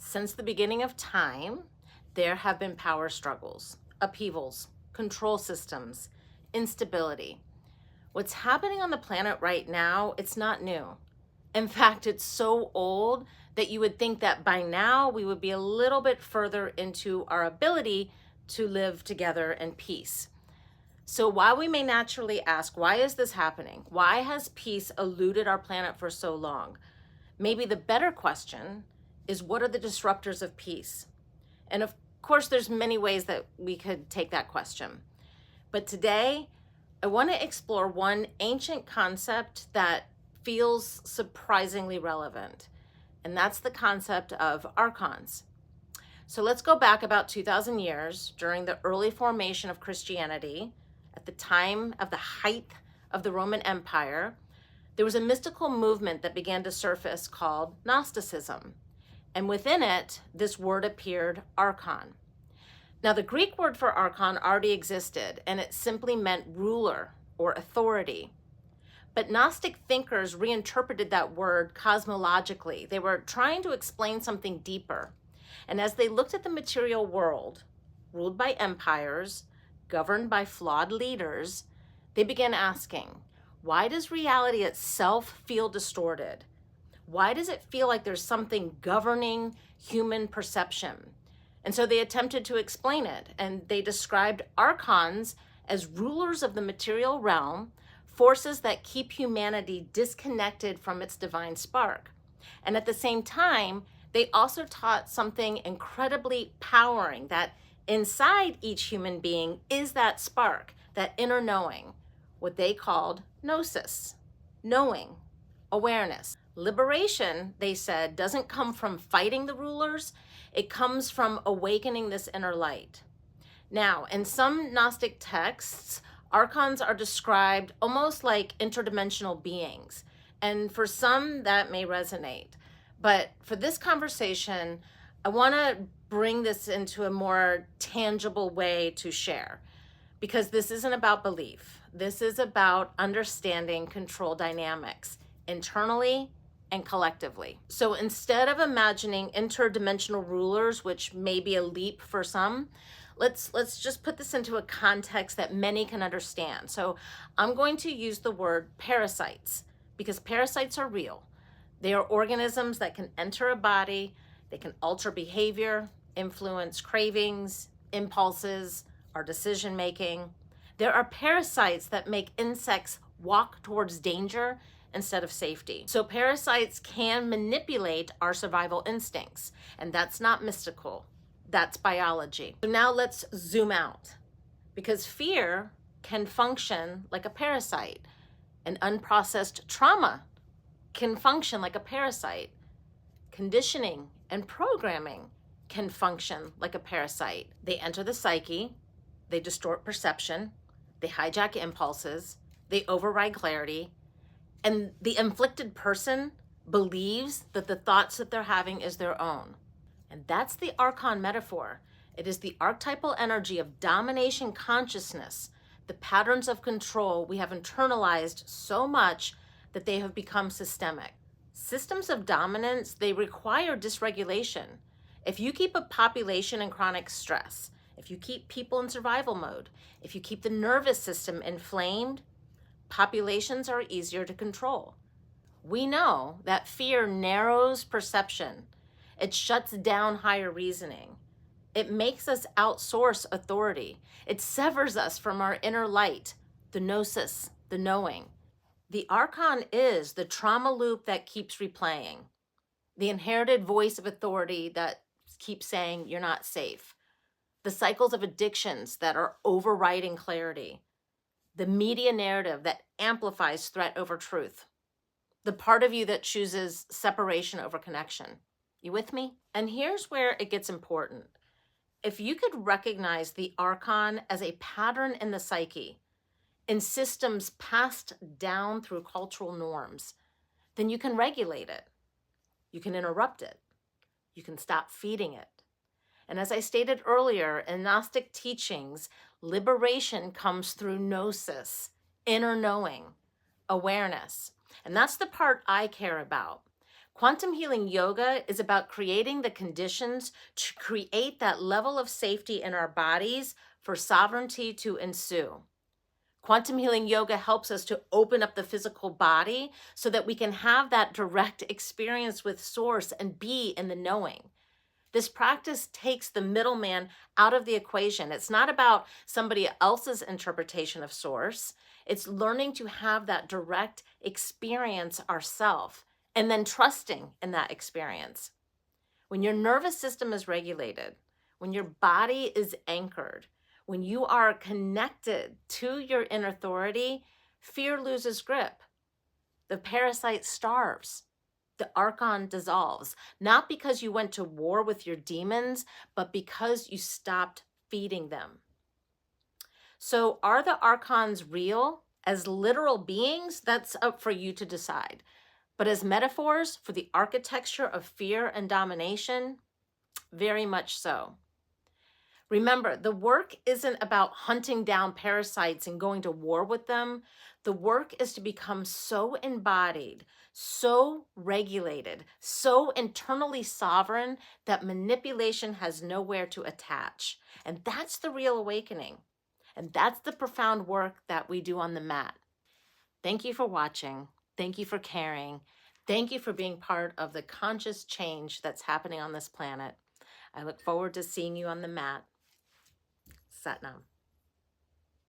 Since the beginning of time, there have been power struggles, upheavals, control systems, instability. What's happening on the planet right now, it's not new. In fact, it's so old that you would think that by now we would be a little bit further into our ability to live together in peace. So while we may naturally ask, why is this happening? Why has peace eluded our planet for so long? Maybe the better question is, what are the disruptors of peace? And of course, there's many ways that we could take that question. But today, I want to explore one ancient concept that feels surprisingly relevant, and that's the concept of archons. So let's go back about 2,000 years during the early formation of Christianity, at the time of the height of the Roman Empire. There was a mystical movement that began to surface called Gnosticism. And within it, this word appeared, archon. Now, the Greek word for archon already existed, and it simply meant ruler or authority. But Gnostic thinkers reinterpreted that word cosmologically. They were trying to explain something deeper. And as they looked at the material world, ruled by empires, governed by flawed leaders, they began asking, why does reality itself feel distorted? Why does it feel like there's something governing human perception? And so they attempted to explain it, and they described archons as rulers of the material realm, forces that keep humanity disconnected from its divine spark. And at the same time, they also taught something incredibly powering, that inside each human being is that spark, that inner knowing, what they called gnosis, knowing, awareness. Liberation, they said, doesn't come from fighting the rulers, it comes from awakening this inner light. Now, in some Gnostic texts, archons are described almost like interdimensional beings, and for some that may resonate. But for this conversation, I want to bring this into a more tangible way to share, because this isn't about belief. This is about understanding control dynamics internally and collectively. So instead of imagining interdimensional rulers, which may be a leap for some, let's just put this into a context that many can understand. So I'm going to use the word parasites, because parasites are real. They are organisms that can enter a body, they can alter behavior, influence cravings, impulses, our decision making. There are parasites that make insects walk towards danger instead of safety. So parasites can manipulate our survival instincts, and that's not mystical, that's biology. So now let's zoom out, because fear can function like a parasite, and unprocessed trauma can function like a parasite. Conditioning and programming can function like a parasite. They enter the psyche, they distort perception, they hijack impulses, they override clarity, and the inflicted person believes that the thoughts that they're having is their own. And that's the archon metaphor. It is the archetypal energy of domination consciousness, the patterns of control we have internalized so much that they have become systemic. Systems of dominance, they require dysregulation. If you keep a population in chronic stress, if you keep people in survival mode, if you keep the nervous system inflamed, populations are easier to control. We know that fear narrows perception. It shuts down higher reasoning. It makes us outsource authority. It severs us from our inner light, the gnosis, the knowing. The archon is the trauma loop that keeps replaying, the inherited voice of authority that keeps saying you're not safe, the cycles of addictions that are overriding clarity, the media narrative that amplifies threat over truth, the part of you that chooses separation over connection. You with me? And here's where it gets important. If you could recognize the archon as a pattern in the psyche, in systems passed down through cultural norms, then you can regulate it. You can interrupt it. You can stop feeding it. And as I stated earlier, in Gnostic teachings, liberation comes through gnosis, inner knowing, awareness. And that's the part I care about. Quantum healing yoga is about creating the conditions to create that level of safety in our bodies for sovereignty to ensue. Quantum healing yoga helps us to open up the physical body so that we can have that direct experience with Source and be in the knowing. This practice takes the middleman out of the equation. It's not about somebody else's interpretation of Source. It's learning to have that direct experience ourselves and then trusting in that experience. When your nervous system is regulated, when your body is anchored, when you are connected to your inner authority, fear loses grip. The parasite starves. The Archon dissolves, not because you went to war with your demons, but because you stopped feeding them. So are the Archons real? As literal beings, that's up for you to decide. But as metaphors for the architecture of fear and domination, very much so. Remember, the work isn't about hunting down parasites and going to war with them. The work is to become so embodied, so regulated, so internally sovereign that manipulation has nowhere to attach. And that's the real awakening. And that's the profound work that we do on the mat. Thank you for watching. Thank you for caring. Thank you for being part of the conscious change that's happening on this planet. I look forward to seeing you on the mat. Satnam.